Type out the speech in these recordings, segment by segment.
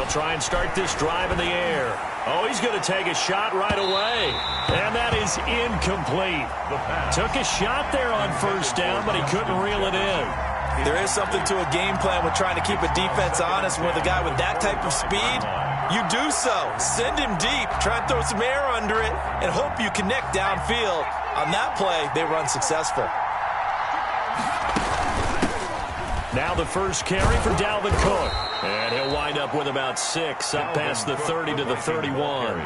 They'll try and start this drive in the air. Oh, he's going to take a shot right away. And that is incomplete. Took a shot there on first down, but he couldn't reel it in. There is something to a game plan with trying to keep a defense honest. With a guy with that type of speed, you do so. Send him deep. Try and throw some air under it and hope you connect downfield. On that play, they were unsuccessful. Now the first carry for Dalvin Cook. And he'll wind up with about 6 up past the 30 to the 31.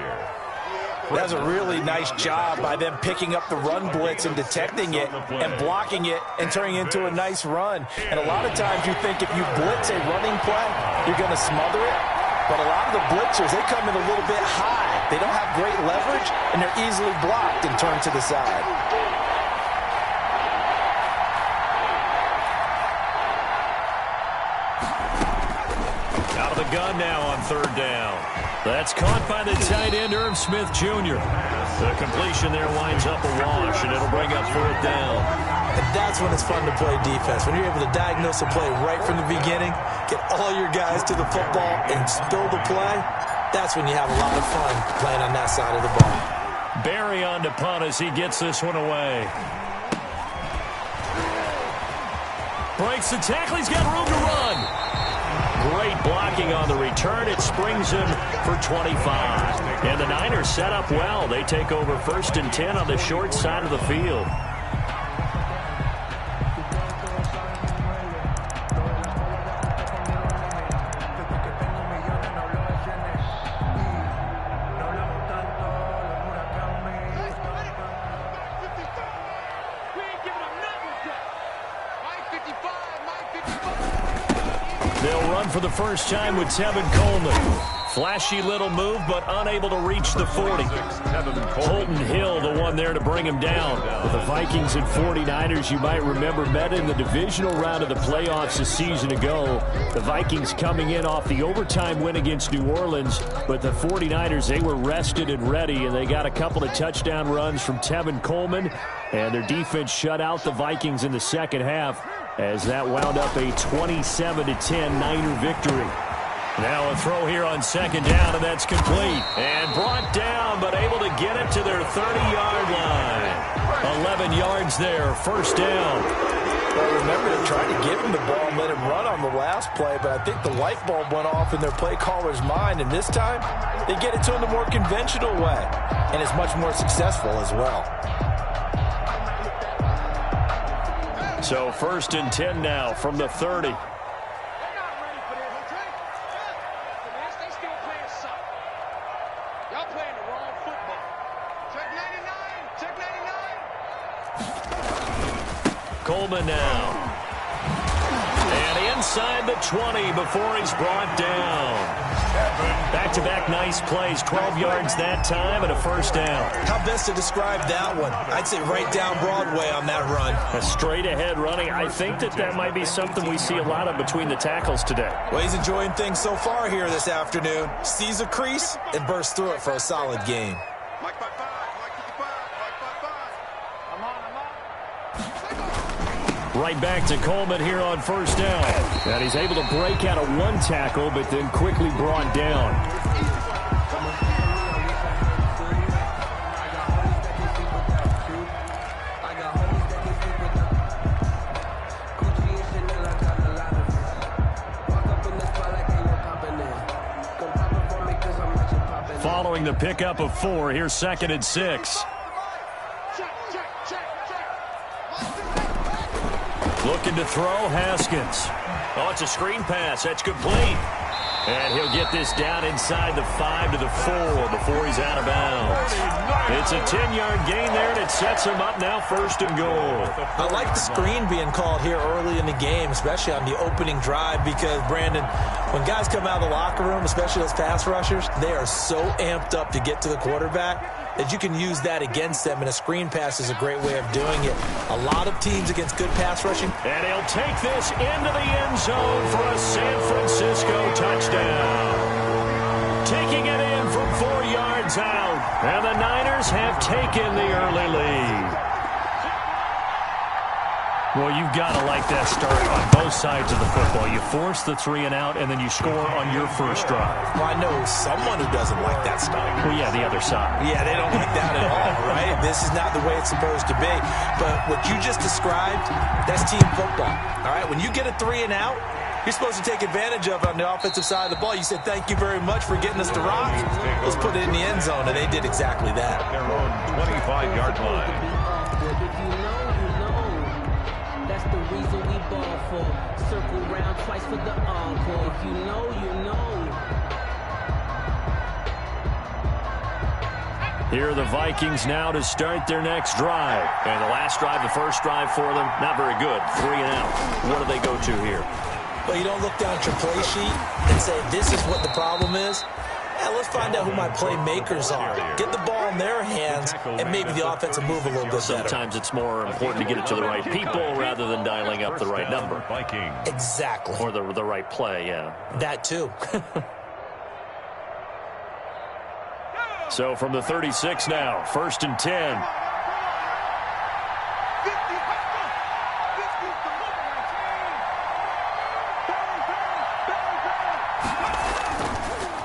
That's a really nice job by them picking up the run blitz and detecting it and blocking it and turning it into a nice run. And a lot of times you think if you blitz a running play, you're going to smother it. But a lot of the blitzers, they come in a little bit high. They don't have great leverage, and they're easily blocked and turned to the side. Out of the gun now on third down. That's caught by the tight end, Irv Smith Jr. The completion there winds up a wash, and it'll bring up fourth down. And that's when it's fun to play defense. When you're able to diagnose a play right from the beginning, get all your guys to the football, and spill the play, that's when you have a lot of fun playing on that side of the ball. Barry on to punt as he gets this one away. Breaks the tackle. He's got room to run. Great blocking on the return. It springs him for 25. And the Niners set up well. They take over 1st and 10 on the short side of the field. They'll run for the first time with Tevin Coleman. Flashy little move, but unable to reach the 40. Holton Hill, the one there to bring him down. With the Vikings and 49ers, you might remember, met in the divisional round of the playoffs a season ago. The Vikings coming in off the overtime win against New Orleans, but the 49ers, they were rested and ready, and they got a couple of touchdown runs from Tevin Coleman, and their defense shut out the Vikings in the second half, as that wound up a 27-10 Niner victory. Now a throw here on second down, and that's complete. And brought down, but able to get it to their 30-yard line. 11 yards there, first down. Well, remember, they tried to give him the ball and let him run on the last play, but I think the light bulb went off in their play caller's mind, and this time they get it to him the more conventional way, and it's much more successful as well. So 1st and 10 now from the 30. Coleman now. And inside the 20 before he's brought down. Back-to-back nice plays, 12 yards that time and a first down. How best to describe that one? I'd say right down Broadway on that run. A straight-ahead running. I think that might be something we see a lot of between the tackles today. Well, he's enjoying things so far here this afternoon. Sees a crease and bursts through it for a solid game. Right back to Coleman here on first down. And he's able to break out of one tackle, but then quickly brought down. Following the pickup of 4, here's 2nd and 6. Looking to throw, Haskins. Oh, it's a screen pass. That's complete. And he'll get this down inside the 5 to the 4 before he's out of bounds. It's a 10-yard gain there, and it sets him up now 1st and goal. I like the screen being called here early in the game, especially on the opening drive, because, Brandon, when guys come out of the locker room, especially those pass rushers, they are so amped up to get to the quarterback that you can use that against them, and a screen pass is a great way of doing it. A lot of teams against good pass rushing. And he'll take this into the end zone for a San Francisco touchdown. Taking it in from 4 yards out, and the Niners have taken the early lead. Well, you've got to like that start on both sides of the football. You force the 3 and out, and then you score on your first drive. Well, I know someone who doesn't like that start. Well, yeah, the other side. Yeah, they don't like that at all, right? This is not the way it's supposed to be. But what you just described, that's team football, all right? When you get a 3 and out, you're supposed to take advantage of it on the offensive side of the ball. You said, thank you very much for getting us to rock. Let's put it in the end zone, and they did exactly that. Their own 25-yard line. That's the reason we ball for. Circle round twice for the encore. If you know, you know. Here are the Vikings now to start their next drive. And the last drive, the first drive for them, not very good. 3 and out. What do they go to here? Well, you don't look down at your play sheet and say, this is what the problem is. Yeah, let's find out who my playmakers are. Get the ball in their hands, and maybe the offense will move a little bit better. Sometimes it's more important to get it to the right people rather than dialing up the right number. Exactly. Or the right play, yeah. That too. So from the 36 now, 1st and 10.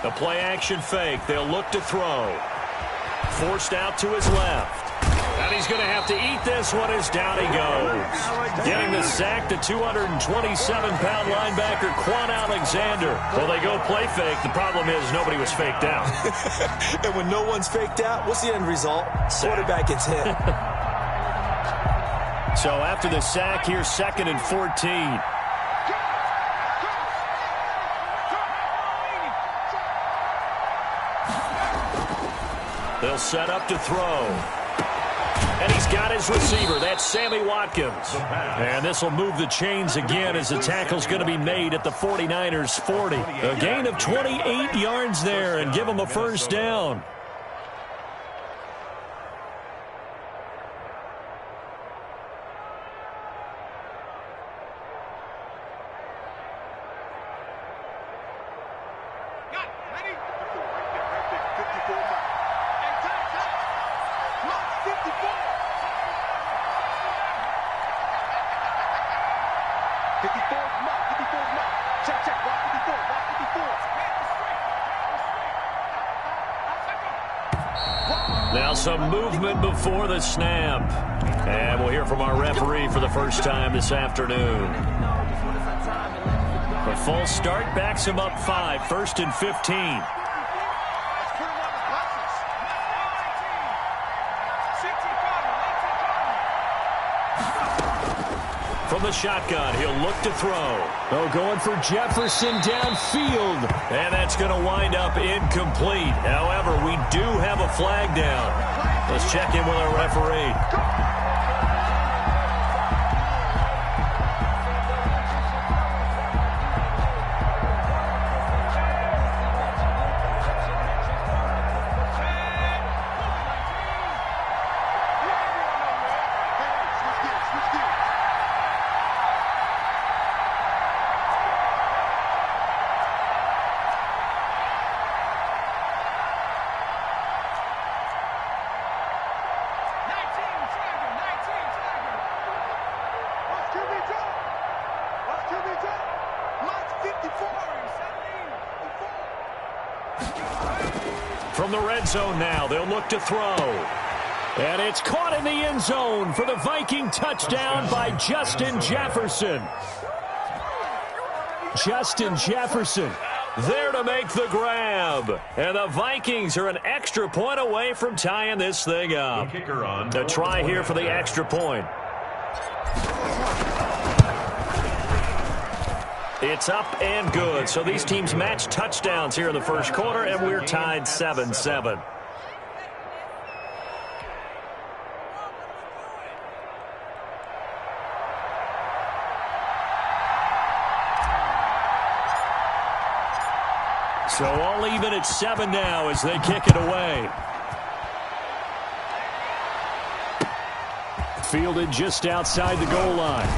The play action fake. They'll look to throw. Forced out to his left. And he's going to have to eat this one as down he goes. Getting the sack, the 227-pound linebacker, Quan Alexander. Well, they go play fake. The problem is nobody was faked out. And when no one's faked out, what's the end result? Sack. Quarterback gets hit. So after the sack, here's 2nd and 14. They'll set up to throw. And he's got his receiver. That's Sammy Watkins. And this will move the chains again as the tackle's going to be made at the 49ers' 40. A gain of 28 yards there and give them a first down. Now some movement before the snap. And we'll hear from our referee for the first time this afternoon. A false start backs him up 5, 1st and 15. From the shotgun, he'll look to throw. Oh, going for Jefferson downfield. And that's going to wind up incomplete. However, we do have a flag down. Let's check in with our referee. From the red zone now, they'll look to throw. And it's caught in the end zone for the Viking touchdown by Justin Jefferson. Justin Jefferson there to make the grab. And the Vikings are an extra point away from tying this thing up. A try here for the extra point. It's up and good. So these teams match touchdowns here in the first quarter, and we're tied 7-7. So all even at 7 now as they kick it away. Fielded just outside the goal line.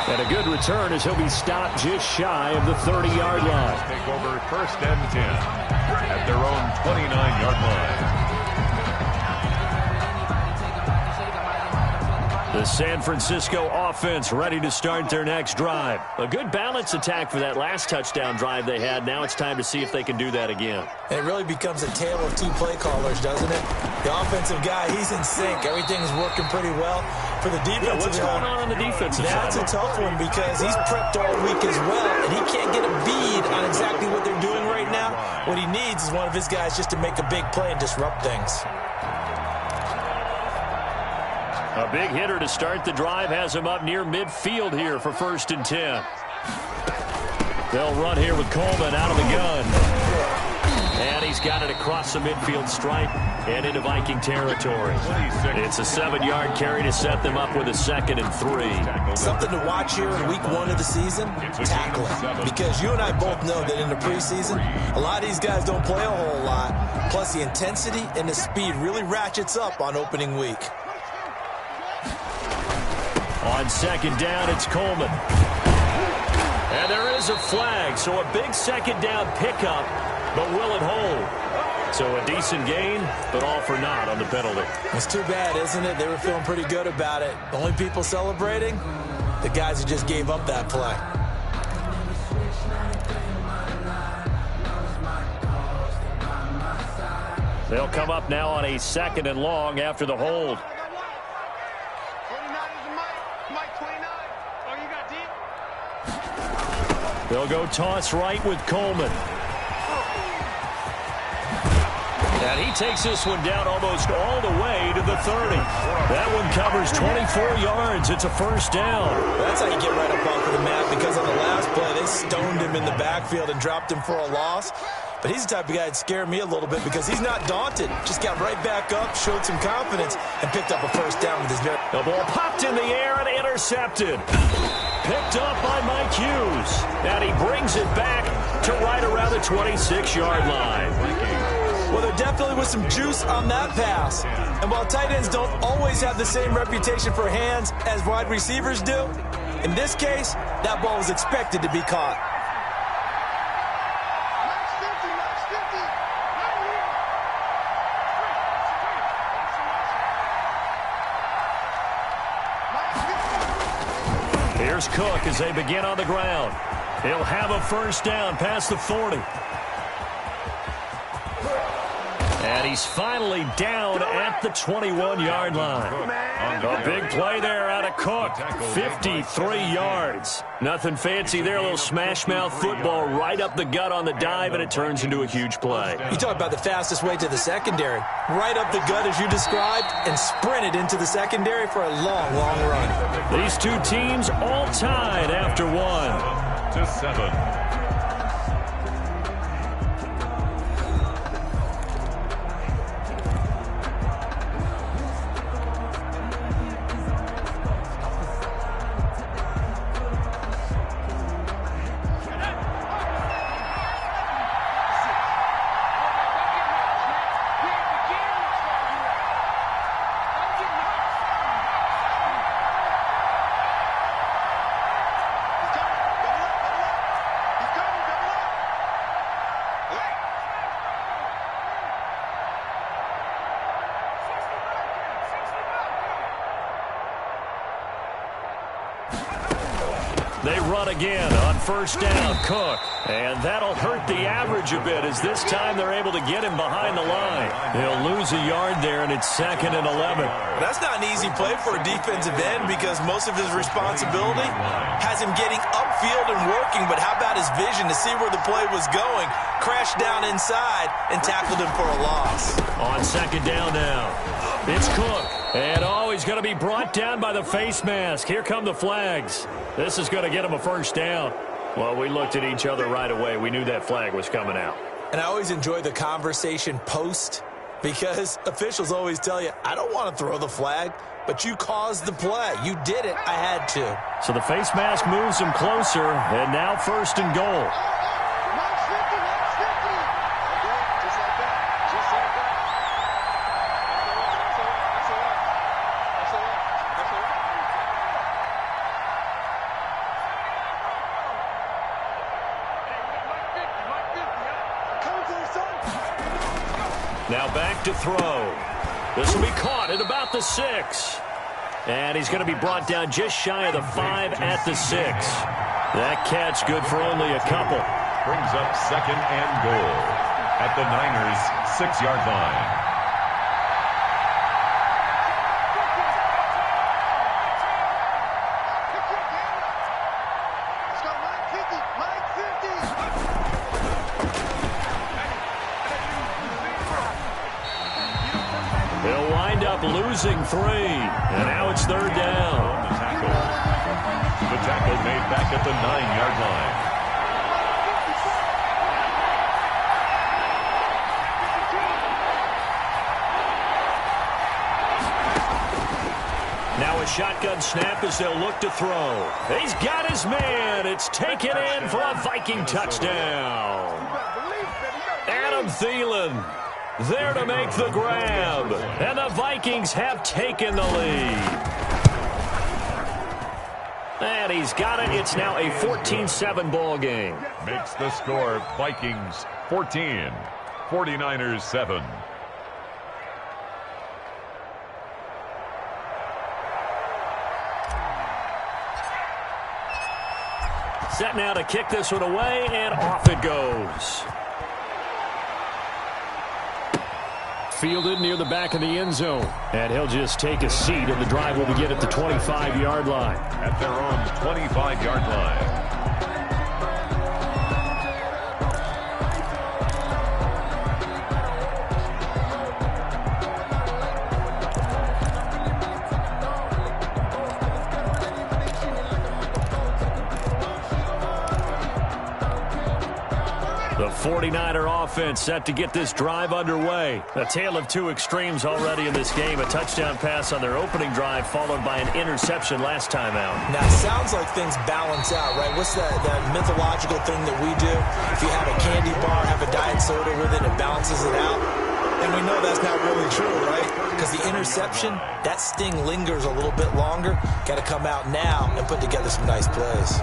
And a good return as he'll be stopped just shy of the 30-yard line. Take over 1st and 10 at their own 29-yard line. The San Francisco offense ready to start their next drive. A good balance attack for that last touchdown drive they had. Now it's time to see if they can do that again. And it really becomes a tale of two play callers, doesn't it? The offensive guy, he's in sync. Everything's working pretty well. For the defensive what's going on the defensive side? That's a tough one because he's prepped all week as well, and he can't get a bead on exactly what they're doing right now. What he needs is one of his guys just to make a big play and disrupt things. A big hitter to start the drive has him up near midfield here for 1st and 10. They'll run here with Coleman out of the gun. And he's got it across the midfield stripe and into Viking territory. It's a 7-yard carry to set them up with a 2nd and 3. Something to watch here in week 1 of the season, tackling. Because you and I both know that in the preseason, a lot of these guys don't play a whole lot. Plus the intensity and the speed really ratchets up on opening week. On 2nd down, it's Coleman. And there is a flag, so a big 2nd down pickup, but will it hold? So a decent gain, but all for naught on the penalty. It's too bad, isn't it? They were feeling pretty good about it. The only people celebrating, the guys who just gave up that play. They'll come up now on a 2nd and long after the hold. They'll go toss right with Coleman. And he takes this one down almost all the way to the 30. That one covers 24 yards. It's a 1st down. That's how you get right up off of the mat, because on the last play, they stoned him in the backfield and dropped him for a loss. But he's the type of guy that scared me a little bit because he's not daunted. Just got right back up, showed some confidence, and picked up a 1st down with his net. The ball popped in the air and intercepted. Picked up by Mike Hughes. And he brings it back to right around the 26-yard line. Well, there definitely was some juice on that pass. And while tight ends don't always have the same reputation for hands as wide receivers do, in this case, that ball was expected to be caught. Here's Cook as they begin on the ground. He'll have a 1st down past the 40. And he's finally down at the 21-yard line. A big play there out of Cook. 53 yards. Nothing fancy there. A little smash-mouth football right up the gut on the dive, and it turns into a huge play. You talk about the fastest way to the secondary. Right up the gut as you described, and sprinted into the secondary for a long, long run. These two teams all tied after 1. 7. They run again on 1st down, Cook. And that'll hurt the average a bit as this time they're able to get him behind the line. He'll lose a yard there, and it's 2nd and 11. That's not an easy play for a defensive end because most of his responsibility has him getting upfield and working. But how about his vision to see where the play was going? Crashed down inside and tackled him for a loss. On 2nd down now, it's Cook. And he's going to be brought down by the face mask. Here come the flags. This is going to get him a 1st down. Well, we looked at each other right away. We knew that flag was coming out. And I always enjoy the conversation post because officials always tell you, I don't want to throw the flag, but you caused the play. You did it. I had to. So the face mask moves him closer, and now 1st and goal. Now back to throw. This will be caught at about the 6. And he's going to be brought down just shy of the 5 at the 6. That catch good for only a couple. Brings up 2nd and goal at the Niners' 6-yard line. He'll wind up losing 3, and now it's 3rd down. The tackle made back at the 9-yard line. Now a shotgun snap as they'll look to throw. He's got his man. It's taken in for a Viking touchdown. Adam Thielen there to make the grab. And the Vikings have taken the lead. And he's got it. It's now a 14-7 ball game. Makes the score Vikings 14, 49ers 7. Set now to kick this one away, and off it goes. Fielded near the back of the end zone. And he'll just take a seat, and the drive will begin at the 25-yard line. At their own 25-yard line. The 49er offense set to get this drive underway. A tale of two extremes already in this game. A touchdown pass on their opening drive followed by an interception last time out. Now, it sounds like things balance out, right? What's that mythological thing that we do? If you have a candy bar, have a diet soda with it, it balances it out. And we know that's not really true, right? Because the interception, that sting lingers a little bit longer. Got to come out now and put together some nice plays.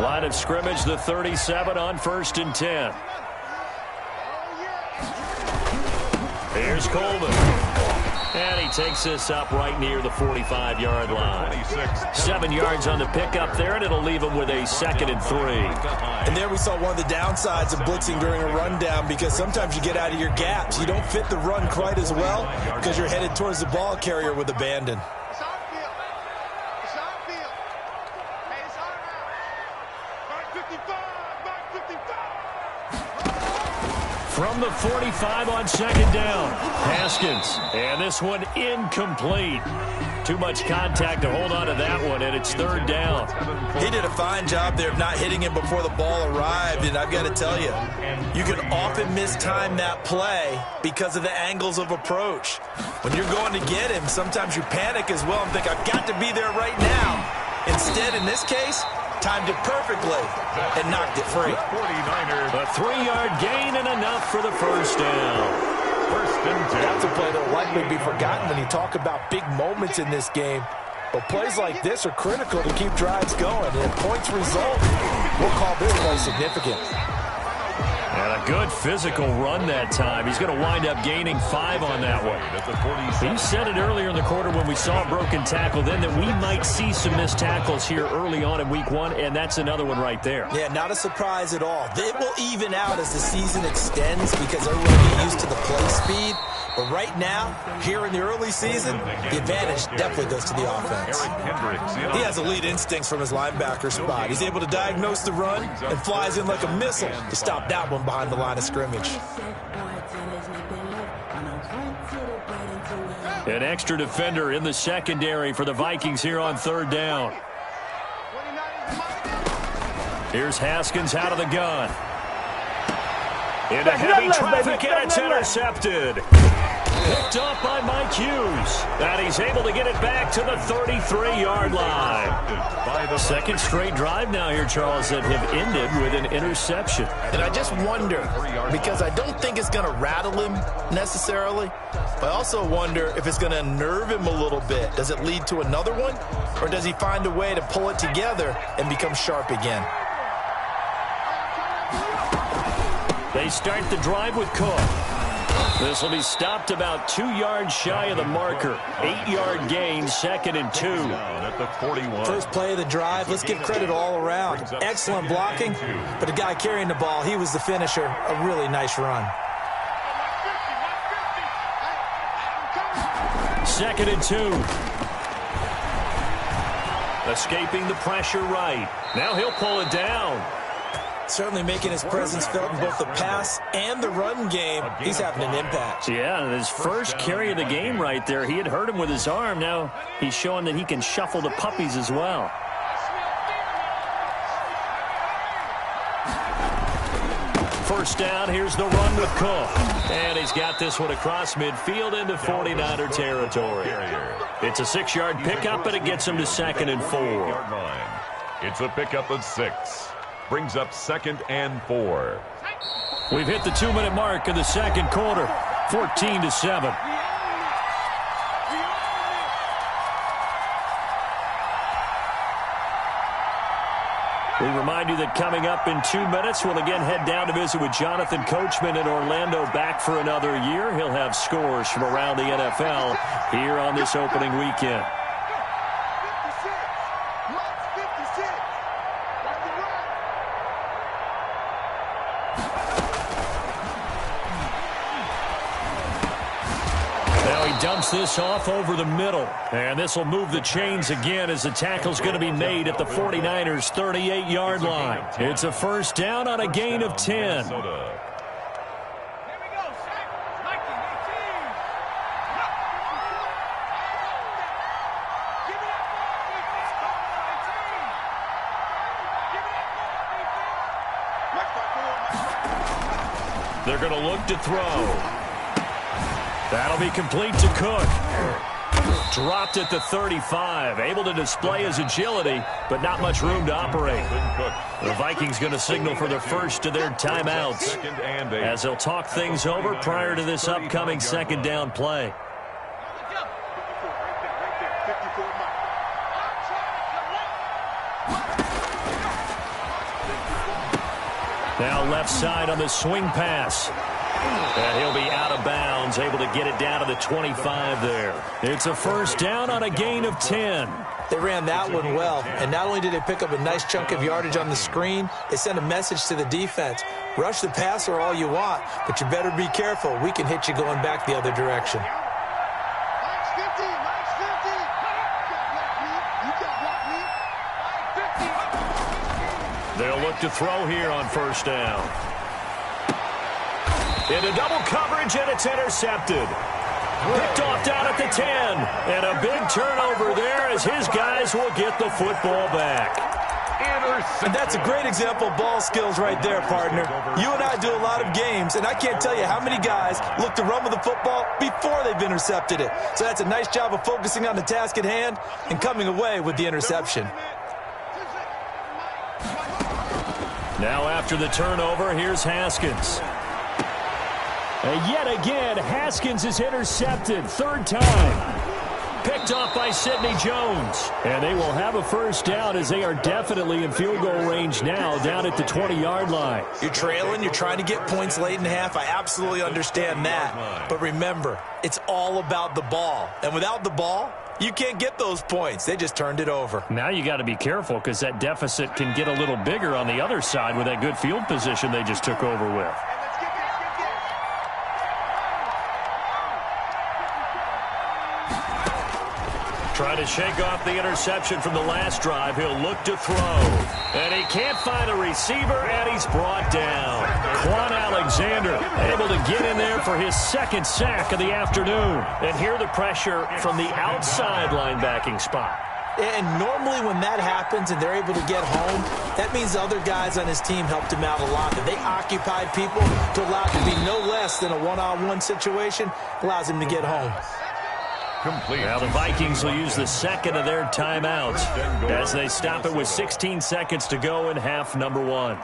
Line of scrimmage, the 37 on 1st and 10. Here's Coleman. And he takes this up right near the 45-yard line. 7 yards on the pickup there, and it'll leave him with a 2nd and 3. And there we saw one of the downsides of blitzing during a rundown, because sometimes you get out of your gaps. You don't fit the run quite as well because you're headed towards the ball carrier with abandon. From the 45 on 2nd down, Haskins. And this one incomplete. Too much contact to hold on to that one, and it's 3rd down. He did a fine job there of not hitting him before the ball arrived, and I've got to tell you, you can often mistime that play because of the angles of approach. When you're going to get him, sometimes you panic as well and think, I've got to be there right now. Instead, in this case, timed it perfectly and knocked it free. A 3-yard gain and enough for the 1st down. 1st and 10. That's a play that will likely be forgotten when you talk about big moments in this game. But plays like this are critical to keep drives going. And if points result, we'll call this play significant. And a good physical run that time. He's going to wind up gaining 5 on that one. He said it earlier in the quarter when we saw a broken tackle then that we might see some missed tackles here early on in week 1, and that's another one right there. Yeah, not a surprise at all. It will even out as the season extends because everyone will get used to the play speed. But right now, here in the early season, the advantage definitely goes to the offense. He has elite instincts from his linebacker spot. He's able to diagnose the run and flies in like a missile to stop that one behind the line of scrimmage. An extra defender in the secondary for the Vikings here on 3rd down. Here's Haskins out of the gun. Into heavy traffic, and it's intercepted. Picked up by Mike Hughes. And he's able to get it back to the 33-yard line. The 2nd straight drive now here, Charles, that have ended with an interception. And I just wonder, because I don't think it's going to rattle him necessarily, but I also wonder if it's going to unnerve him a little bit. Does it lead to another one? Or does he find a way to pull it together and become sharp again? They start the drive with Cook. This will be stopped about 2 yards shy of the marker. 8-yard gain, 2nd and 2. At the 41. First play of the drive, let's give credit all around. Excellent blocking, but the guy carrying the ball, he was the finisher. A really nice run. 2nd and 2. Escaping the pressure right. Now he'll pull it down. Certainly making his presence felt in both the pass and the run game. He's having an impact. Yeah, his first carry of the game right there. He had hurt him with his arm. Now he's showing that he can shuffle the puppies as well. First down, here's the run with Cook. And he's got this one across midfield into 49er territory. It's a 6-yard pickup, and it gets him to 2nd and 4. It's a pickup of 6. Brings up 2nd and 4. We've hit the 2-minute mark in the second quarter, 14-7. We remind you that coming up in 2 minutes, we'll again head down to visit with Jonathan Coachman in Orlando, back for another year. He'll have scores from around the NFL here on this opening weekend. Dumps this off over the middle. And this will move the chains again as the tackle's going to be made at the 49ers' 38-yard line. It's a first down on a gain of 10. They're going to look to throw. That'll be complete to Cook. Dropped at the 35. Able to display his agility, but not much room to operate. The Vikings going to signal for the first of their timeouts as they'll talk things over prior to this upcoming second down play. Now left side on the swing pass. And he'll be out of bounds, able to get it down to the 25 there. It's a first down on a gain of 10. They ran that one well, and not only did they pick up a nice chunk of yardage on the screen, they sent a message to the defense. Rush the passer all you want, but you better be careful. We can hit you going back the other direction. They'll look to throw here on first down. Into double coverage, and it's intercepted. Picked off down at the 10. And a big turnover there as his guys will get the football back. And that's a great example of ball skills right there, partner. You and I do a lot of games, and I can't tell you how many guys look to run with the football before they've intercepted it. So that's a nice job of focusing on the task at hand and coming away with the interception. Now after the turnover, here's Haskins. And yet again, Haskins is intercepted. Third time. Picked off by Sidney Jones. And they will have a first down as they are definitely in field goal range now, down at the 20-yard line. You're trailing. You're trying to get points late in the half. I absolutely understand that. But remember, it's all about the ball. And without the ball, you can't get those points. They just turned it over. Now you got to be careful because that deficit can get a little bigger on the other side with that good field position they just took over with. Trying to shake off the interception from the last drive. He'll look to throw. And he can't find a receiver, and he's brought down. Quan Alexander able to get in there for his second sack of the afternoon. And hear the pressure from the outside linebacking spot. And normally when that happens and they're able to get home, that means the other guys on his team helped him out a lot. That they occupied people to allow it to be no less than a one-on-one situation, allows him to get home. Complete. Now the Vikings will use the second of their timeouts as they stop it with 16 seconds to go in half number one.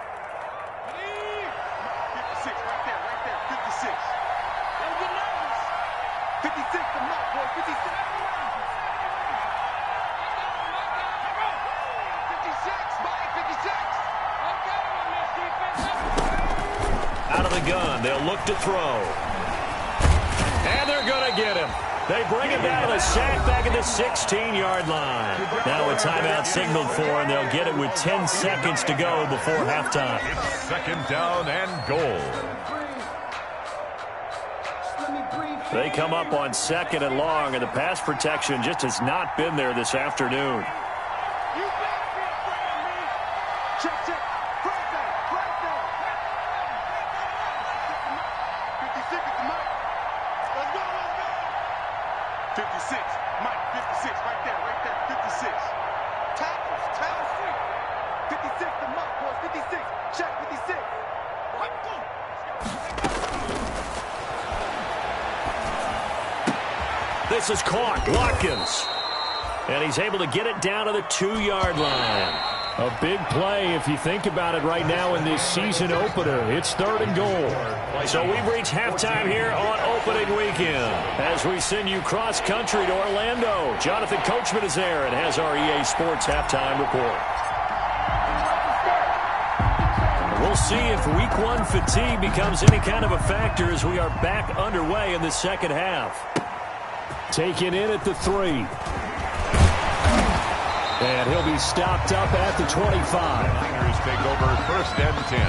Out of the gun, they'll look to throw. They bring him down to the sack back at the 16-yard line. Now a timeout signaled for, and they'll get it with 10 seconds to go before halftime. It's second down and goal. They come up on second and long, and the pass protection just has not been there this afternoon. This is caught. Watkins. And he's able to get it down to the 2-yard line. A big play if you think about it right now in this season opener. It's 3rd and goal. So we've reached halftime here on opening weekend. As we send you cross-country to Orlando, Jonathan Coachman is there and has our EA Sports halftime report. We'll see if Week 1 fatigue becomes any kind of a factor as we are back underway in the second half. Taken in at the 3. And he'll be stopped up at the 25. Niners take over 1st and 10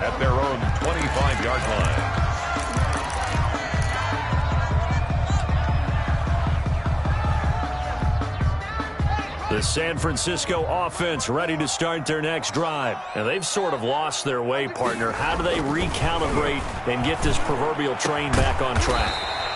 at their own 25-yard line. The San Francisco offense ready to start their next drive. And they've sort of lost their way, partner. How do they recalibrate and get this proverbial train back on track?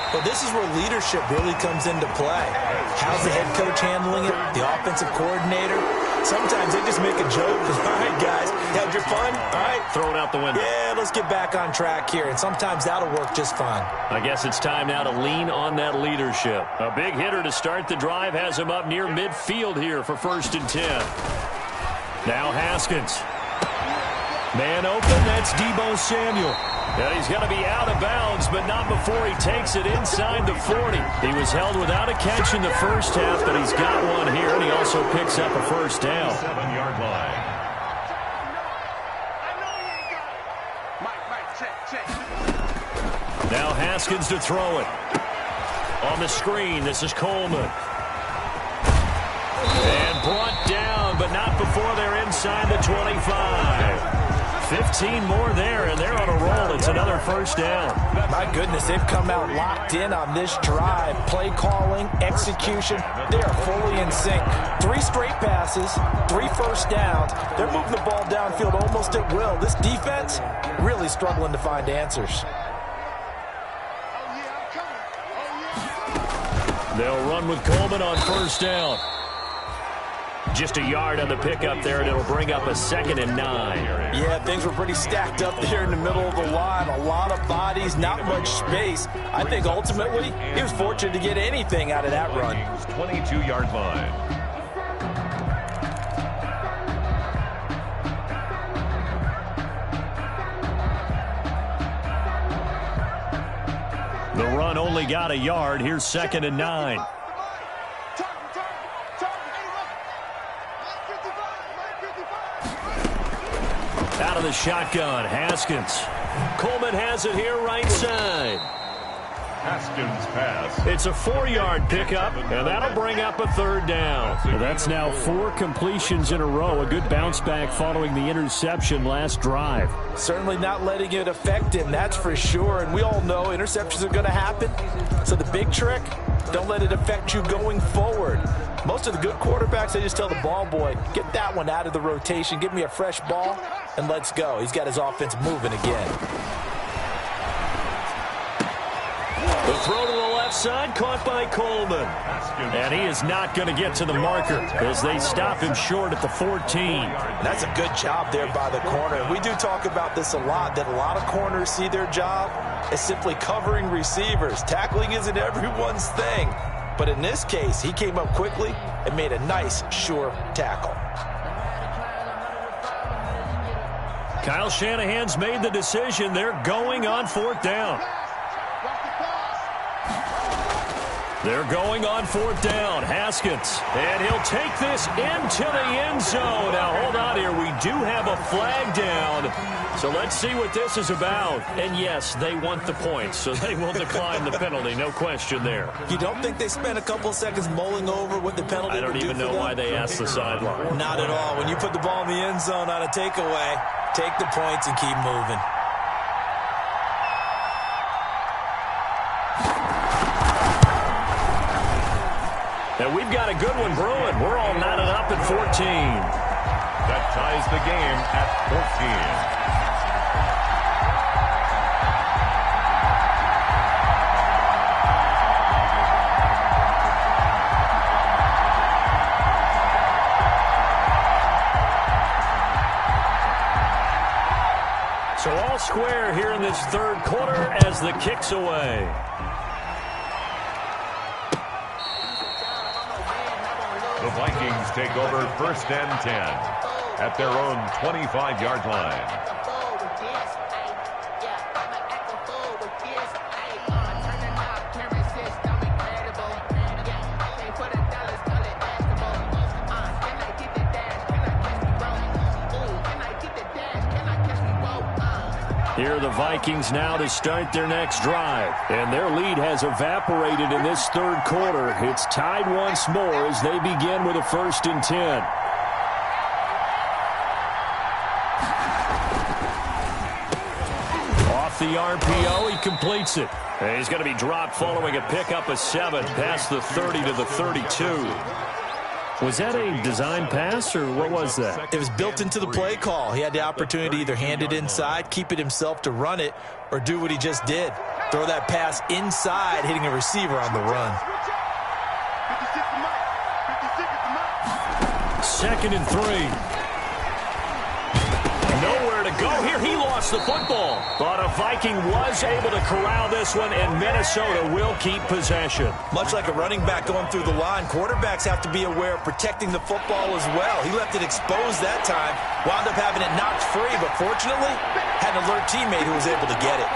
Well, this is where leadership really comes into play. How's the head coach handling it? The offensive coordinator? Sometimes they just make a joke. All right, guys, had your fun? All right. Throw it out the window. Yeah, let's get back on track here. And sometimes that'll work just fine. I guess it's time now to lean on that leadership. A big hitter to start the drive has him up near midfield here for 1st and 10. Now Haskins. Man open, that's Deebo Samuel. And he's going to be out of bounds, but not before he takes it inside the 40. He was held without a catch in the first half, but he's got one here, and he also picks up a 1st down. 7-yard line. Now Haskins to throw it. On the screen, this is Coleman. And brought down, but not before they're inside the 25. 15 more there, and they're on a roll. It's another 1st down. My goodness, they've come out locked in on this drive. Play calling, execution, they are fully in sync. 3 straight passes, 3 first downs. They're moving the ball downfield almost at will. This defense really struggling to find answers. They'll run with Coleman on 1st down. Just a yard on the pickup there, and it'll bring up a 2nd and 9. Yeah, things were pretty stacked up there in the middle of the line. A lot of bodies, not much space. I think ultimately he was fortunate to get anything out of that run. 22-yard line. The run only got a yard. Here's 2nd and 9. Out of the shotgun, Haskins. Coleman has it here right side. Haskins pass. It's a 4-yard pickup, and that'll bring up a 3rd down. That's now 4 completions in a row. A good bounce back following the interception last drive. Certainly not letting it affect him, that's for sure. And we all know interceptions are going to happen. So the big trick, don't let it affect you going forward. Most of the good quarterbacks, they just tell the ball boy, get that one out of the rotation, give me a fresh ball, and let's go. He's got his offense moving again. The throw to the left side, caught by Coleman. And he is not going to get to the marker as they stop him short at the 14. That's a good job there by the corner. We do talk about this a lot, that a lot of corners see their job as simply covering receivers. Tackling isn't everyone's thing. But in this case, he came up quickly and made a nice, sure tackle. Kyle Shanahan's made the decision. They're going on 4th down. They're going on 4th down. Haskins. And he'll take this into the end zone. Now, hold on here. We do have a flag down. So let's see what this is about. And, yes, they want the points, so they will decline the penalty. No question there. You don't think they spent a couple of seconds mulling over what the penalty I don't even know why they asked the sideline. Not at all. When you put the ball in the end zone on a takeaway, take the points and keep moving. And we've got a good one brewing. We're all knotted up at 14. That ties the game at 14. So all square here in this 3rd quarter as the kick's away. The Vikings take over 1st and 10 at their own 25-yard line. Here are the Vikings now to start their next drive. And their lead has evaporated in this 3rd quarter. It's tied once more as they begin with a 1st and 10. Off the RPO, he completes it. And he's going to be dropped following a pickup of 7 past the 30 to the 32. Was that a design pass, or what was that? It was built into the play call. He had the opportunity to either hand it inside, keep it himself to run it, or do what he just did. Throw that pass inside, hitting a receiver on the run. 2nd and 3. Nowhere to go here. He lost the football. But a Viking was able to corral this one, and Minnesota will keep possession. Much like a running back going through the line, quarterbacks have to be aware of protecting the football as well. He left it exposed that time, wound up having it knocked free, but fortunately had an alert teammate who was able to get it.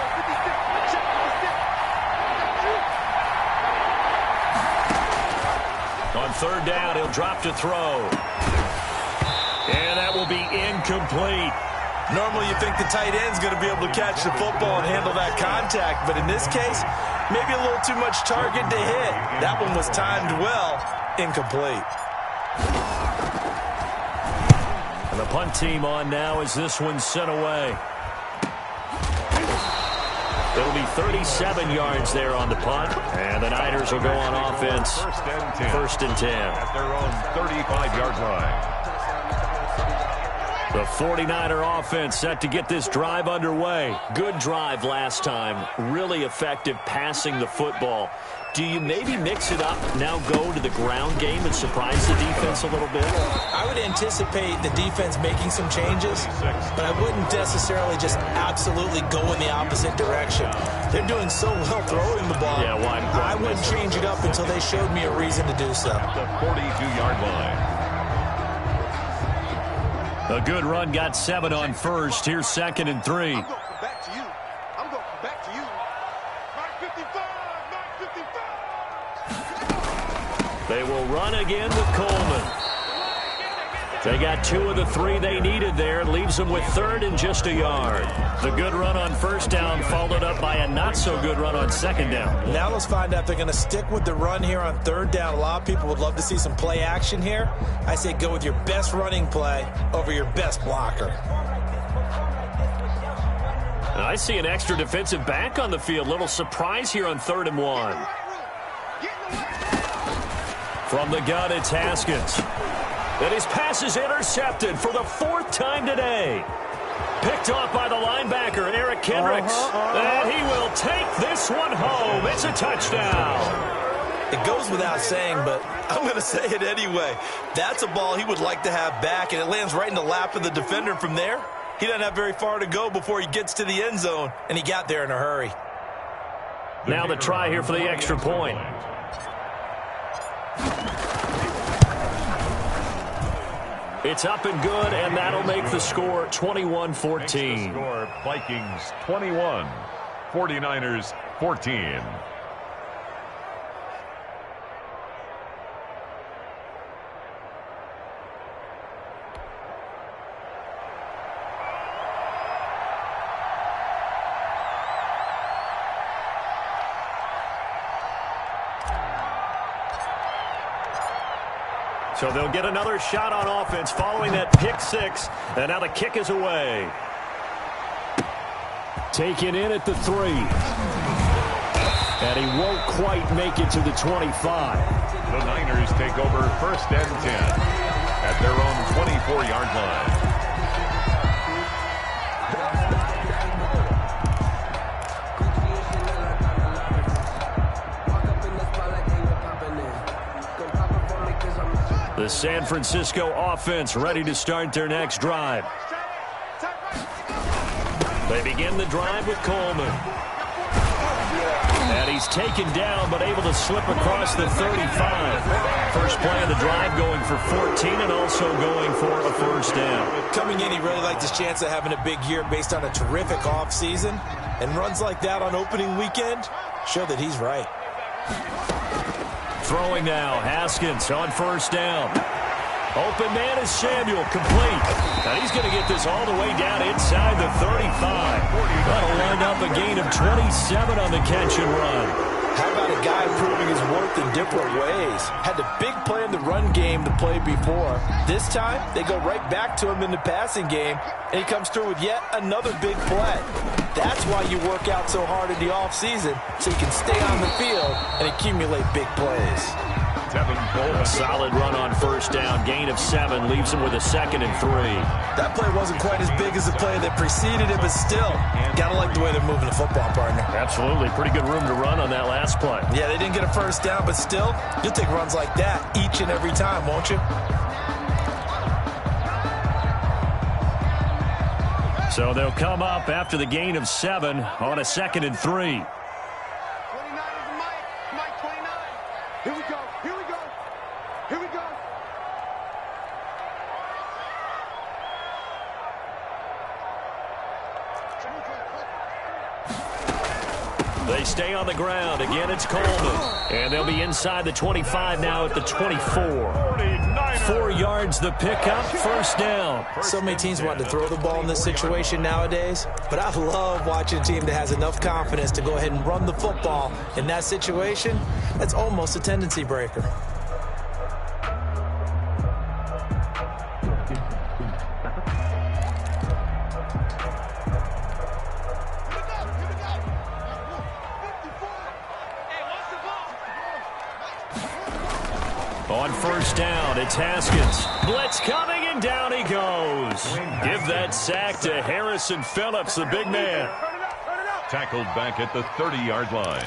On 3rd down, he'll drop to throw. And that will be incomplete. Normally you think the tight end's going to be able to catch the football and handle that contact, but in this case, maybe a little too much target to hit. That one was timed well, incomplete. And the punt team on now as this one's sent away. It'll be 37 yards there on the punt, and the Niners will go on offense. 1st and 10. At their own 35-yard line. The 49er offense set to get this drive underway. Good drive last time. Really effective passing the football. Do you maybe mix it up, now go to the ground game and surprise the defense a little bit? I would anticipate the defense making some changes, but I wouldn't necessarily just absolutely go in the opposite direction. They're doing so well throwing the ball. Yeah, why? I wouldn't change it up until they showed me a reason to do so. The 42-yard line. A good run got 7 on 1st. Here's 2nd and 3. I'm going back to you. I'm going back to you. Mark 55. They will run again with Coleman. They got 2 of the 3 they needed there. Leaves them with 3rd and just a yard. The good run on 1st down followed up by a not-so-good run on 2nd down. Now let's find out if they're going to stick with the run here on 3rd down. A lot of people would love to see some play action here. I say go with your best running play over your best blocker. And I see an extra defensive back on the field. Little surprise here on 3rd and 1. From the gun, it's Haskins. And his pass is intercepted for the 4th time today. Picked off by the linebacker, Eric Kendricks. And he will take this one home. It's a touchdown. It goes without saying, but I'm going to say it anyway. That's a ball he would like to have back, and it lands right in the lap of the defender from there. He doesn't have very far to go before he gets to the end zone, and he got there in a hurry. Now the try here for the extra point. It's up and good, and that'll make the score 21-14. Score Vikings 21, 49ers 14. So they'll get another shot on offense following that pick six. And now the kick is away. Taken in at the 3. And he won't quite make it to the 25. The Niners take over 1st and 10 at their own 24-yard line. The San Francisco offense ready to start their next drive. They begin the drive with Coleman. And he's taken down, but able to slip across the 35. First play of the drive going for 14 and also going for a first down. Coming in, he really liked his chance of having a big year based on a terrific offseason. And runs like that on opening weekend show that he's right. Throwing now, Haskins on first down. Open man is Samuel, complete. And he's going to get this all the way down inside the 35. That'll line up a gain of 27 on the catch and run. How about a guy proving his worth in different ways? Had the big play in the run game the play before. This time, they go right back to him in the passing game, and he comes through with yet another big play. That's why you work out so hard in the offseason, so you can stay on the field and accumulate big plays. A solid run on first down. Gain of 7 leaves him with a 2nd and 3. That play wasn't quite as big as the play that preceded it, but still, gotta like the way they're moving the football, partner. Absolutely. Pretty good room to run on that last play. Yeah, they didn't get a first down, but still, you'll take runs like that each and every time, won't you? So they'll come up after the gain of 7 on a 2nd and 3. They stay on the ground. Again, it's Coleman. And they'll be inside the 25 now at the 24. 4 yards the pickup, first down. So many teams want to throw the ball in this situation nowadays, but I love watching a team that has enough confidence to go ahead and run the football. In that situation, that's almost a tendency breaker. On first down, it's Haskins. Blitz coming, and down he goes. Give that sack to Harrison Phillips, the big man. Tackled back at the 30-yard line.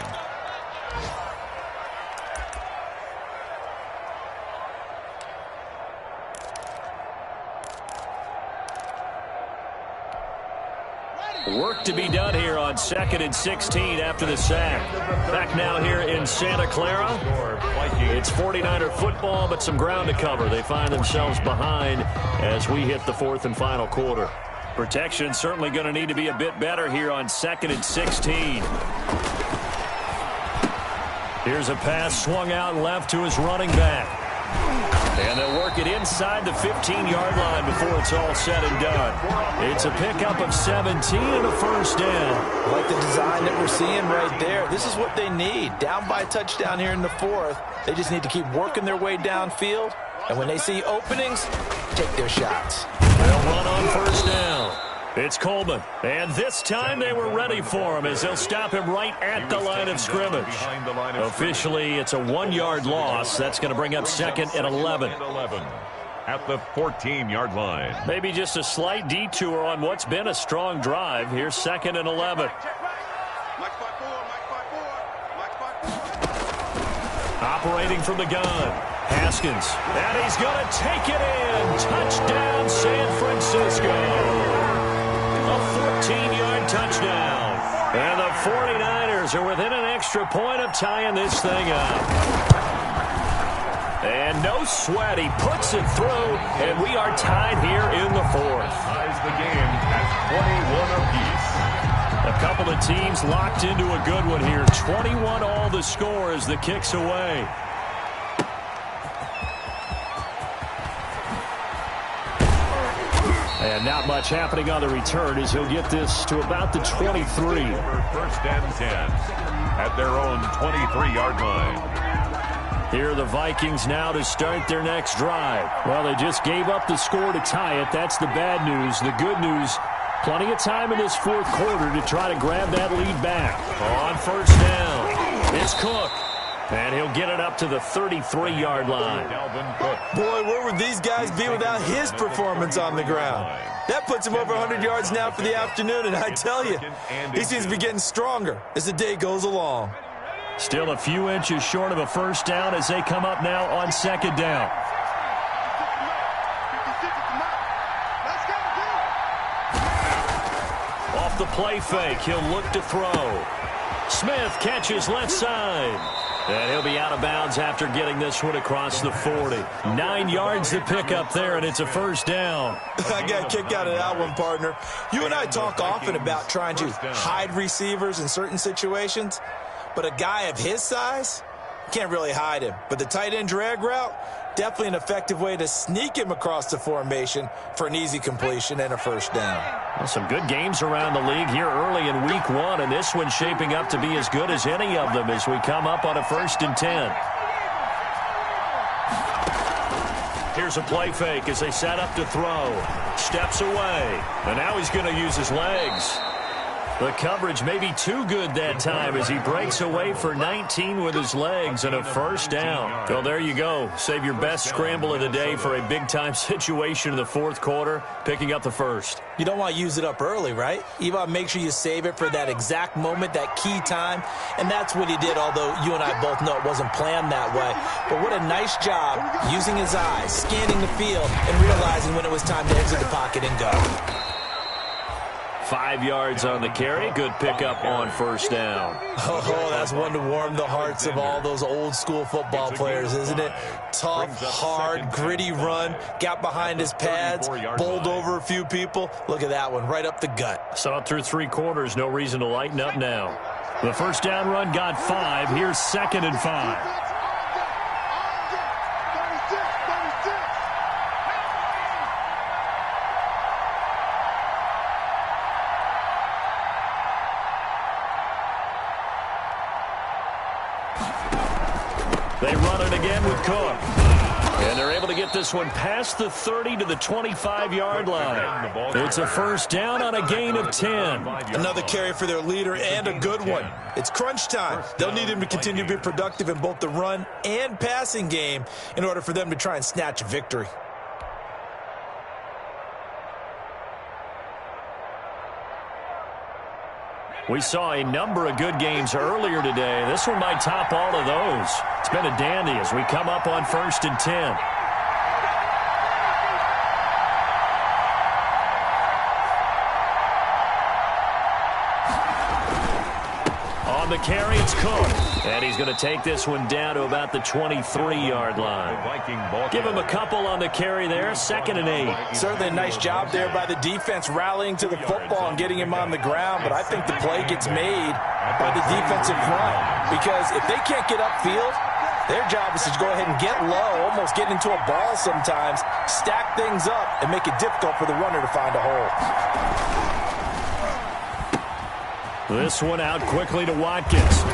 Work to be done here on 2nd and 16 after the sack. Back now here in Santa Clara. It's 49er football, but some ground to cover. They find themselves behind as we hit the 4th and final quarter. Protection certainly going to need to be a bit better here on 2nd and 16. Here's a pass swung out left to his running back. And they'll work it inside the 15-yard line before it's all said and done. It's a pickup of 17 and a first down. Like the design that we're seeing right there. This is what they need. Down by a touchdown here in the 4th. They just need to keep working their way downfield. And when they see openings, take their shots. They'll run on first down. It's Coleman. And this time they were ready for him as they'll stop him right at the line of scrimmage. Officially, it's a 1-yard loss. That's going to bring up 2nd and 11. At the 14-yard line. Maybe just a slight detour on what's been a strong drive. Here's 2nd and 11. Operating from the gun. Haskins. And he's going to take it in. Touchdown, San Francisco. A 14-yard touchdown. And the 49ers are within an extra point of tying this thing up. And no sweat. He puts it through, and we are tied here in the 4th. Ties the game at 21 apiece. A couple of teams locked into a good one here. 21 all the score as the kick's away. And not much happening on the return as he'll get this to about the 23. 1st and 10 at their own 23-yard line. Here are the Vikings now to start their next drive. Well, they just gave up the score to tie it. That's the bad news. The good news, plenty of time in this fourth quarter to try to grab that lead back. On first down, it's Cook. And he'll get it up to the 33-yard line. Boy, where would these guys be without his performance on the ground? That puts him over 100 yards now for the afternoon, and I tell you, he seems to be getting stronger as the day goes along. Still a few inches short of a first down as they come up now on second down. Off the play fake, he'll look to throw. Smith catches left side. And he'll be out of bounds after getting this one across the 40. 9 yards to pick up there, and it's a first down. I got a kick out of that one, partner. You and I talk often about trying to hide receivers in certain situations, but a guy of his size, can't really hide him. But the tight end drag route, definitely an effective way to sneak him across the formation for an easy completion and a first down. Well, some good games around the league here early in week one, and this one's shaping up to be as good as any of them as we come up on a 1st and 10. Here's a play fake as they set up to throw. Steps away, and now he's going to use his legs. The coverage may be too good that time as he breaks away for 19 with his legs and a first down. Well, there you go. Save your best scramble of the day for a big-time situation in the fourth quarter, picking up the first. You don't want to use it up early, right? You want to make sure you save it for that exact moment, that key time, and that's what he did, although you and I both know it wasn't planned that way. But what a nice job using his eyes, scanning the field, and realizing when it was time to exit the pocket and go. 5 yards on the carry. Good pickup on first down. Oh, that's one to warm the hearts of all those old-school football players, isn't it? Tough, hard, gritty run. Got behind his pads, bowled over a few people. Look at that one, right up the gut. Saw it through 3 quarters. No reason to lighten up now. The first down run got 5. Here's 2nd and 5. They run it again with Cook. And they're able to get this one past the 30 to the 25-yard line. It's a first down on a gain of 10. Another carry for their leader and a good one. It's crunch time. They'll need him to continue to be productive in both the run and passing game in order for them to try and snatch a victory. We saw a number of good games earlier today. This one might top all of those. It's been a dandy as we come up on 1st and 10. On the carry, it's Cook. And he's going to take this one down to about the 23-yard line. Give him a couple on the carry there. 2nd and 8. Certainly a nice job there by the defense rallying to the football and getting him on the ground. But I think the play gets made by the defensive front. Because if they can't get upfield, their job is to go ahead and get low, almost get into a ball sometimes, stack things up, and make it difficult for the runner to find a hole. This one out quickly to Watkins.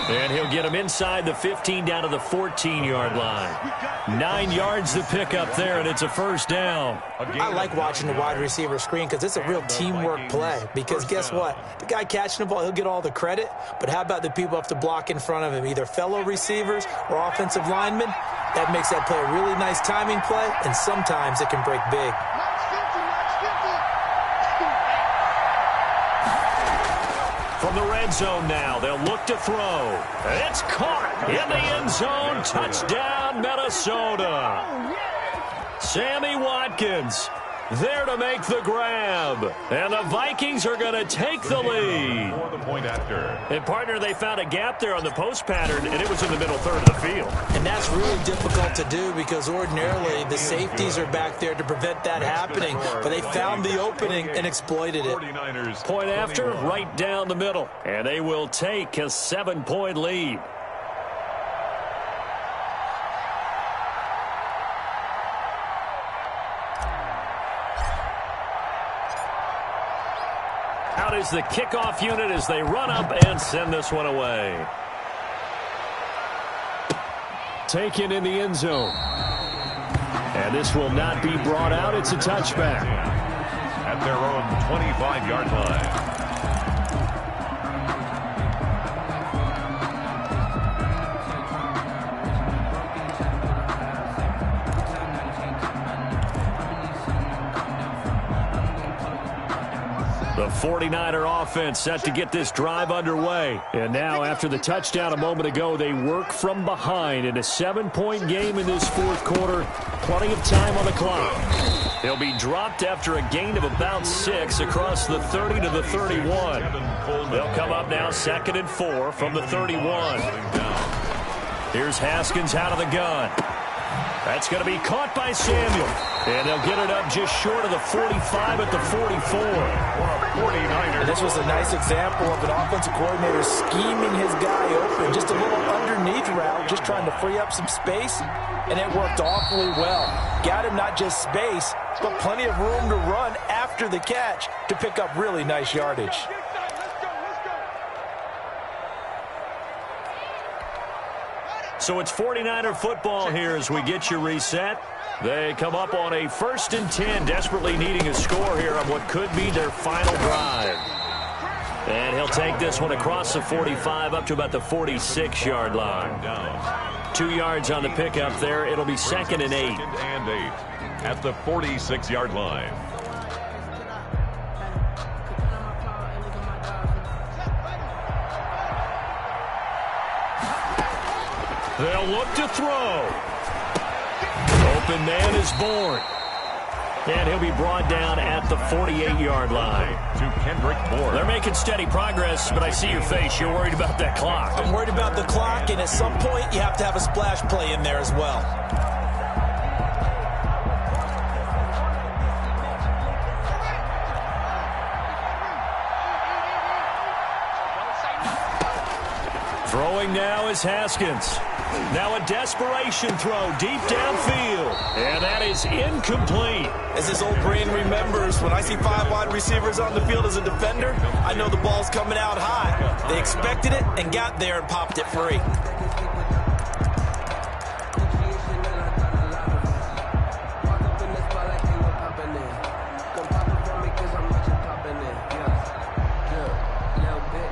And he'll get him inside the 15 down to the 14-yard line. 9 yards to pick up there, and it's a first down. I like watching the wide receiver screen because it's a real teamwork play. Because guess what? The guy catching the ball, he'll get all the credit. But how about the people have to block in front of him, either fellow receivers or offensive linemen? That makes that play a really nice timing play, and sometimes it can break big. From the red zone now, they'll look to throw. It's caught in the end zone. Touchdown, Minnesota. Sammy Watkins there to make the grab. And the Vikings are going to take the lead. And, partner, they found a gap there on the post pattern, and it was in the middle third of the field. And that's really difficult to do because ordinarily the safeties are back there to prevent that happening. But they found the opening and exploited it. Point after, right down the middle. And they will take a 7-point lead. Out is the kickoff unit as they run up and send this one away. taken in the end zone. And this will not be brought out. It's a touchback. At their own 25-yard line. The 49er offense set to get this drive underway. And now, after the touchdown a moment ago, they work from behind in a 7-point game in this fourth quarter. Plenty of time on the clock. He'll be dropped after a gain of about 6 across the 30 to the 31. They'll come up now 2nd and 4 from the 31. Here's Haskins out of the gun. That's going to be caught by Samuel. And they'll get it up just short of the 45 at the 44. And this was a nice example of an offensive coordinator scheming his guy open. Just a little underneath route, just trying to free up some space. And it worked awfully well. Got him not just space, but plenty of room to run after the catch to pick up really nice yardage. So it's 49er football here as we get you reset. They come up on a 1st and 10, desperately needing a score here on what could be their final drive. And he'll take this one across the 45 up to about the 46-yard line. 2 yards on the pickup there. It'll be 2nd and 8. 2nd and 8 at the 46-yard line. They'll look to throw. Open man is born. And he'll be brought down at the 48-yard line. To Kendrick Bourne. They're making steady progress, but I see your face. You're worried about that clock. I'm worried about the clock, and at some point you have to have a splash play in there as well. Throwing now is Haskins. Now a desperation throw deep downfield. And that is incomplete. As his old brain remembers, when I see 5 wide receivers on the field as a defender, I know the ball's coming out high. They expected it and got there and popped it free.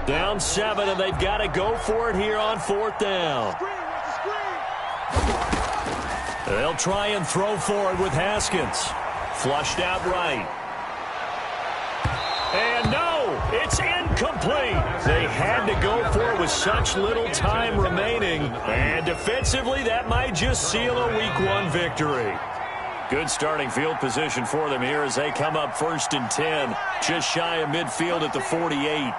Down 7, and they've got to go for it here on 4th down. They'll try and throw for it with Haskins. Flushed out right. And no, it's incomplete. They had to go for it with such little time remaining. And defensively, that might just seal a Week 1 victory. Good starting field position for them here as they come up 1st and 10. Just shy of midfield at the 48.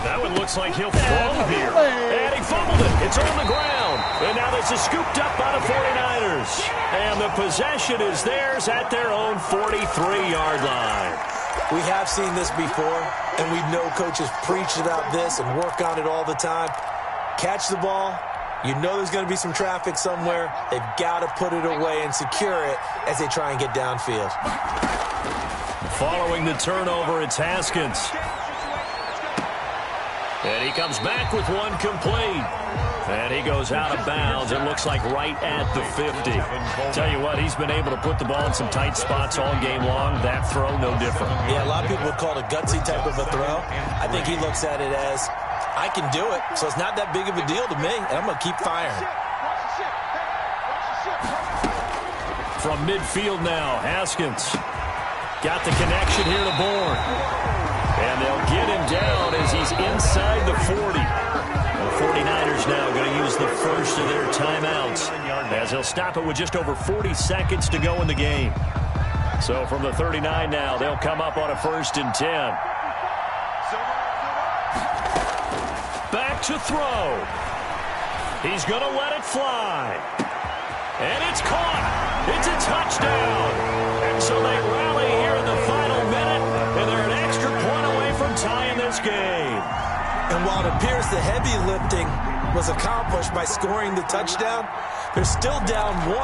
That one looks like he'll throw here. And he fumbled it. It's on the ground. And now this is scooped up by the 49ers. And the possession is theirs at their own 43-yard line. We have seen this before, and we know coaches preach about this and work on it all the time. Catch the ball. You know there's going to be some traffic somewhere. They've got to put it away and secure it as they try and get downfield. Following the turnover, it's Haskins. And he comes back with one complete. And he goes out of bounds. It looks like right at the 50. Tell you what, he's been able to put the ball in some tight spots all game long. That throw, no different. Yeah, a lot of people would call it a gutsy type of a throw. I think he looks at it as, I can do it, so it's not that big of a deal to me, and I'm going to keep firing. From midfield now, Haskins got the connection here to Bourne. And they'll get him down as he's inside the 40. The 49ers now going to use the first of their timeouts as they'll stop it with just over 40 seconds to go in the game. So from the 39 now, they'll come up on a 1st and 10. Back to throw. He's going to let it fly. And it's caught. It's a touchdown. And so they rally here in the final minute, and they're an extra point away from tying this game. And while it appears the heavy lifting was accomplished by scoring the touchdown, they're still down 1.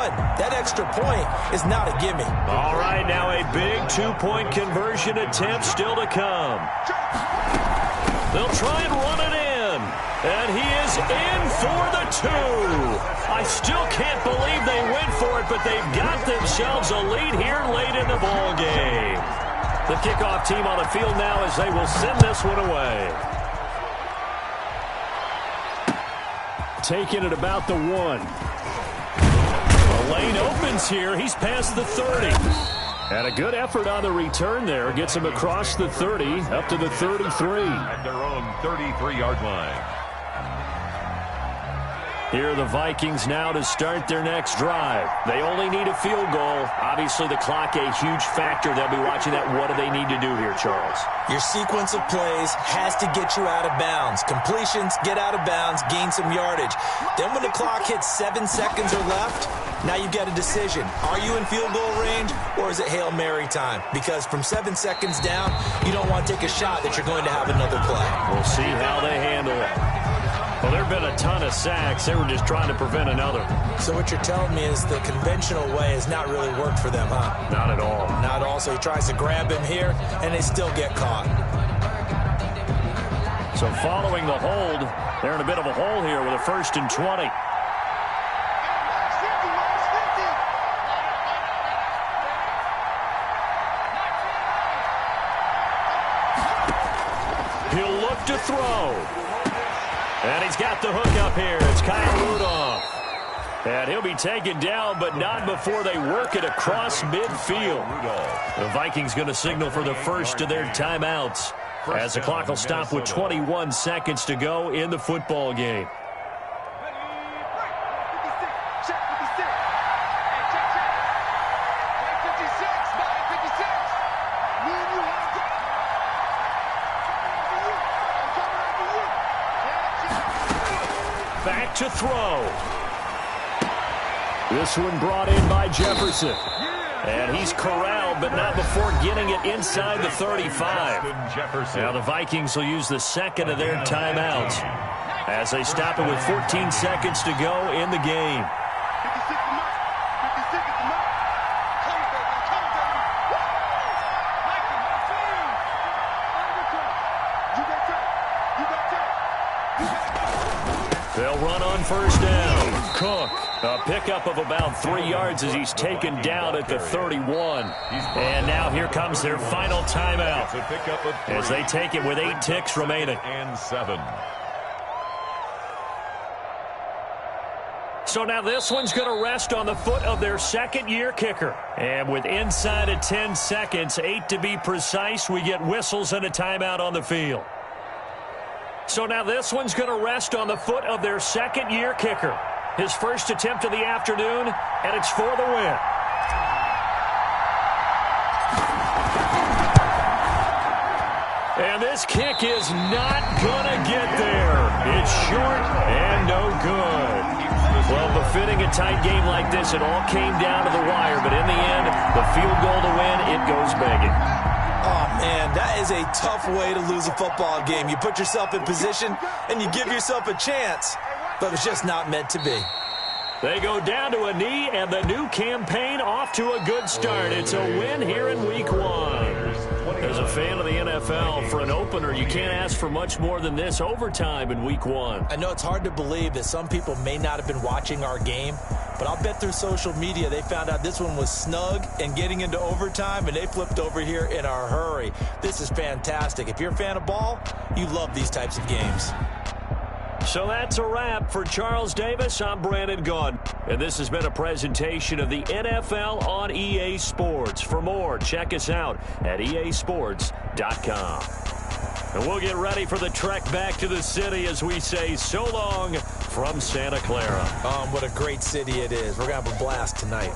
That extra point is not a gimme. All right, now a big 2-point conversion attempt still to come. They'll try and run it in. And he is is in for the 2. I still can't believe they went for it, but they've got themselves a lead here late in the ball game. The kickoff team on the field now as they will send this one away. Taking it about the 1. The lane opens here. He's past the 30. And a good effort on the return there. Gets him across the 30 up to the 33. At their own 33-yard line. Here are the Vikings now to start their next drive. They only need a field goal. Obviously, the clock a huge factor. They'll be watching that. What do they need to do here, Charles? Your sequence of plays has to get you out of bounds. Completions, get out of bounds, gain some yardage. Then when the clock hits 7 seconds or left, now you get a decision. Are you in field goal range, or is it Hail Mary time? Because from 7 seconds down, you don't want to take a shot that you're going to have another play. We'll see how they handle it. Well, there have been a ton of sacks. They were just trying to prevent another. So what you're telling me is the conventional way has not really worked for them, huh? Not at all. Not at all. So he tries to grab him here, and they still get caught. So following the hold, they're in a bit of a hole here with a 1st and 20. He'll look to throw. And he's got the hook up here. It's Kyle Rudolph. And he'll be taken down, but not before they work it across midfield. The Vikings going to signal for the first of their timeouts as the clock will stop with 21 seconds to go in the football game. Back to throw. This one brought in by Jefferson. And he's corralled, but not before getting it inside the 35. Now the Vikings will use the second of their timeouts as they stop it with 14 seconds to go in the game. They'll run on first down. Cook, a pickup of about 3 yards as he's taken down at the 31. And now here comes their final timeout as they take it with 8 ticks remaining. And 7. So now this one's going to rest on the foot of their second-year kicker. And with inside of 10 seconds, 8 to be precise, we get whistles and a timeout on the field. So now this one's going to rest on the foot of their second-year kicker. His first attempt of the afternoon, and it's for the win. And this kick is not going to get there. It's short and no good. Well, befitting a tight game like this, it all came down to the wire. But in the end, the field goal to win, it goes begging. Oh, man, that is a tough way to lose a football game. You put yourself in position, and you give yourself a chance, but it's just not meant to be. They go down to a knee, and the new campaign off to a good start. It's a win here in Week 1. As a fan of the NFL, for an opener, you can't ask for much more than this overtime in Week 1. I know it's hard to believe that some people may not have been watching our game, but I'll bet through social media they found out this one was snug and getting into overtime, and they flipped over here in a hurry. This is fantastic. If you're a fan of ball, you love these types of games. So that's a wrap for Charles Davis. I'm Brandon Gaudin, and this has been a presentation of the NFL on EA Sports. For more, check us out at easports.com. And we'll get ready for the trek back to the city as we say so long from Santa Clara. What a great city it is. We're going to have a blast tonight.